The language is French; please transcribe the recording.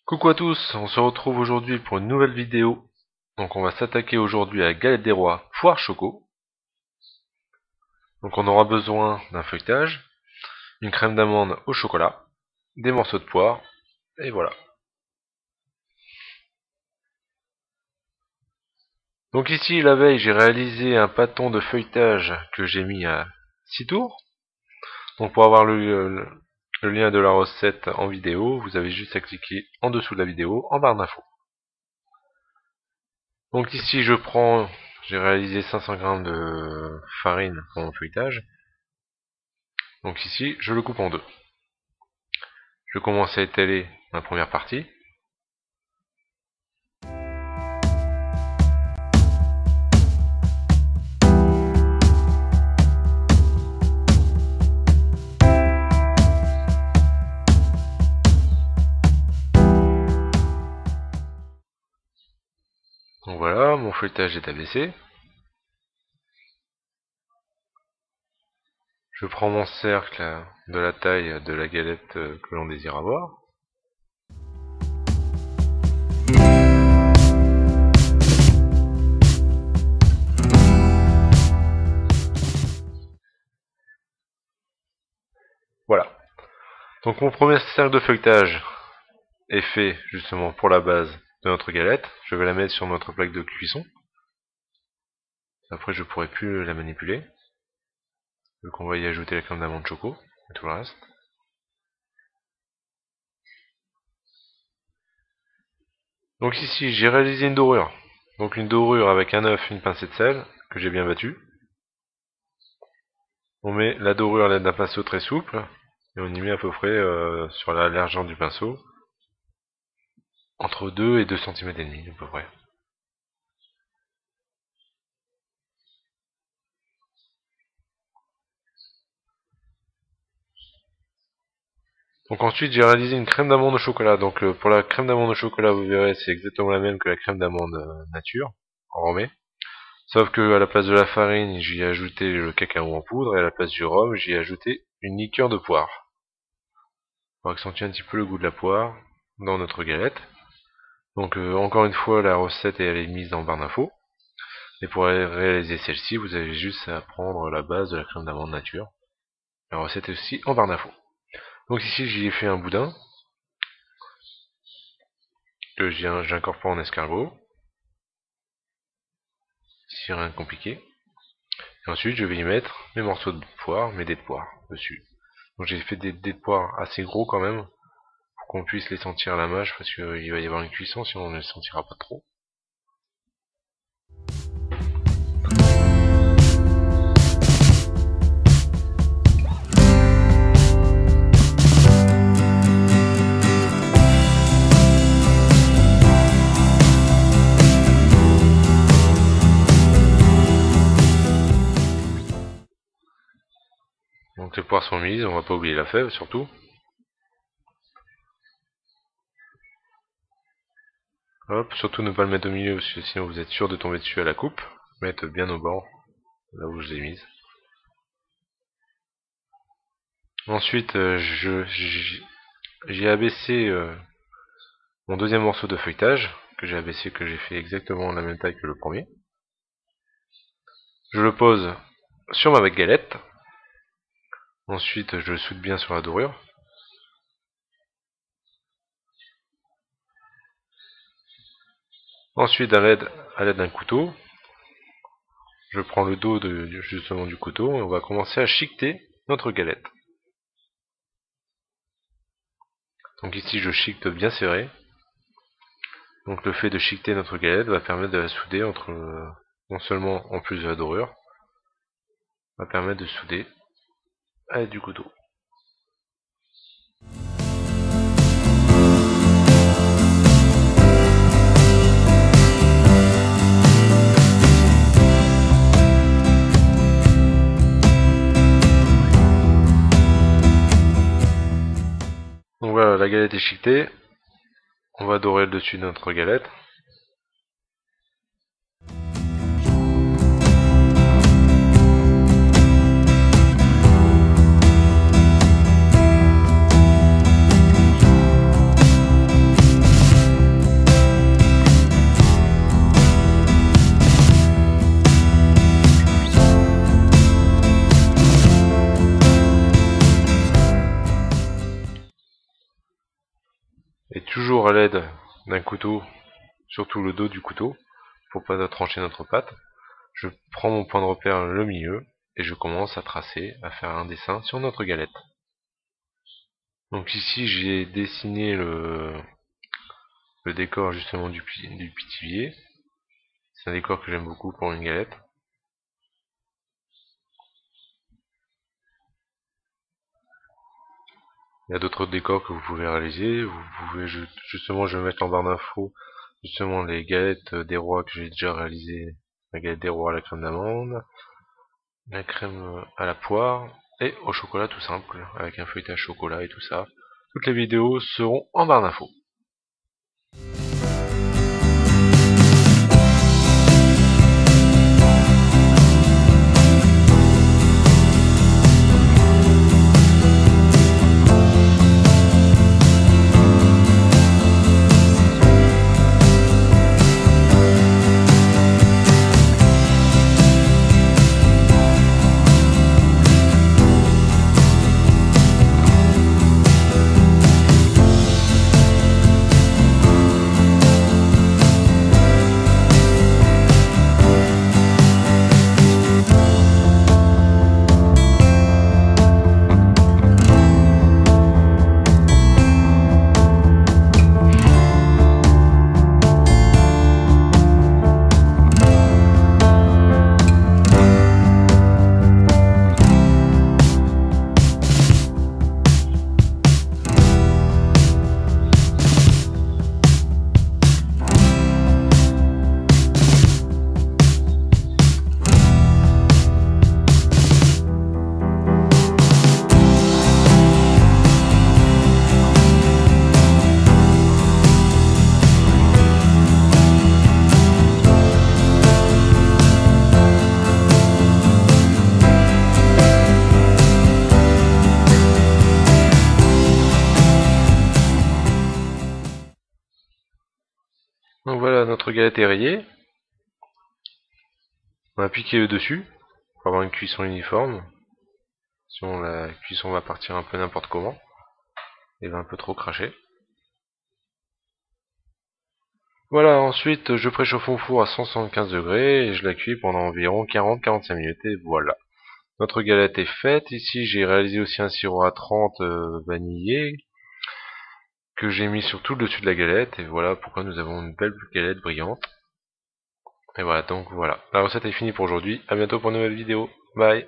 Coucou à tous, on se retrouve aujourd'hui pour une nouvelle vidéo. Donc on va s'attaquer aujourd'hui à la galette des rois poire choco. Donc on aura besoin d'un feuilletage, une crème d'amande au chocolat, des morceaux de poire, et voilà. Donc ici la veille j'ai réalisé un pâton de feuilletage que j'ai mis à 6 tours. Donc pour avoir le lien de la recette en vidéo, vous avez juste à cliquer en dessous de la vidéo en barre d'infos. Donc ici j'ai réalisé 500 g de farine pour mon feuilletage. Donc ici je le coupe en deux. Je commence à étaler ma première partie. Donc voilà, mon feuilletage est abaissé. Je prends mon cercle de la taille de la galette que l'on désire avoir. Voilà. Donc mon premier cercle de feuilletage est fait justement pour la base de notre galette. Je vais la mettre sur notre plaque de cuisson. Après je pourrai plus la manipuler. Donc on va y ajouter la crème d'amande choco et tout le reste. Donc ici j'ai réalisé une dorure. Donc une dorure avec un œuf, une pincée de sel que j'ai bien battu. On met la dorure à l'aide d'un pinceau très souple et on y met à peu près sur la largeur du pinceau entre 2 et 2 cm et demi à peu près. Donc ensuite j'ai réalisé une crème d'amande au chocolat. Donc pour la crème d'amande au chocolat, vous verrez, c'est exactement la même que la crème d'amande nature en remet. Sauf que à la place de la farine, j'y ai ajouté le cacao en poudre et à la place du rhum, j'y ai ajouté une liqueur de poire pour accentuer un petit peu le goût de la poire dans notre galette. Donc encore une fois, la recette elle est mise en barre d'infos. Et pour réaliser celle-ci, vous avez juste à prendre la base de la crème d'amande nature. La recette est aussi en barre d'infos. Donc ici j'y ai fait un boudin que j'incorpore en escargot. Ici rien de compliqué. Et ensuite je vais y mettre mes morceaux de poire, mes dés de poire dessus. Donc j'ai fait des dés de poire assez gros quand même, pour qu'on puisse les sentir à la mâche, parce qu'il va y avoir une cuisson, sinon on ne les sentira pas trop. Donc les poires sont mises, on va pas oublier la fève surtout. Hop, surtout ne pas le mettre au milieu parce que sinon vous êtes sûr de tomber dessus à la coupe. Mettre bien au bord, là où je l'ai mise. Ensuite j'ai abaissé mon deuxième morceau de feuilletage, que j'ai abaissé, que j'ai fait exactement la même taille que le premier. Je le pose sur ma galette. Ensuite je le soude bien sur la dorure. Ensuite à l'aide d'un couteau, je prends le dos justement du couteau et on va commencer à chiqueter notre galette. Donc ici je chiquete bien serré. Donc le fait de chiqueter notre galette va permettre de la souder entre, non seulement en plus de la dorure, va permettre de souder à l'aide du couteau. Donc voilà, la galette est chiquetée. On va dorer le dessus de notre galette. Et toujours à l'aide d'un couteau, surtout le dos du couteau, pour pas trancher notre pâte, je prends mon point de repère le milieu et je commence à tracer, à faire un dessin sur notre galette. Donc ici j'ai dessiné le décor justement du pithiviers. C'est un décor que j'aime beaucoup pour une galette. Il y a d'autres décors que vous pouvez réaliser. Vous pouvez justement, je vais mettre en barre d'infos justement les galettes des rois que j'ai déjà réalisées. La galette des rois à la crème d'amande, la crème à la poire et au chocolat tout simple, avec un feuilletage chocolat et tout ça. Toutes les vidéos seront en barre d'infos. Donc voilà, notre galette est rayée. On a piqué le dessus pour avoir une cuisson uniforme. Sinon la cuisson va partir un peu n'importe comment et va un peu trop cracher. Voilà, ensuite je préchauffe mon four à 175 degrés et je la cuis pendant environ 40-45 minutes et voilà. Notre galette est faite. Ici j'ai réalisé aussi un sirop à 30 vanillé que j'ai mis sur tout le dessus de la galette et voilà pourquoi nous avons une belle galette brillante. Et voilà, donc voilà, la recette est finie pour aujourd'hui. À bientôt pour une nouvelle vidéo. Bye.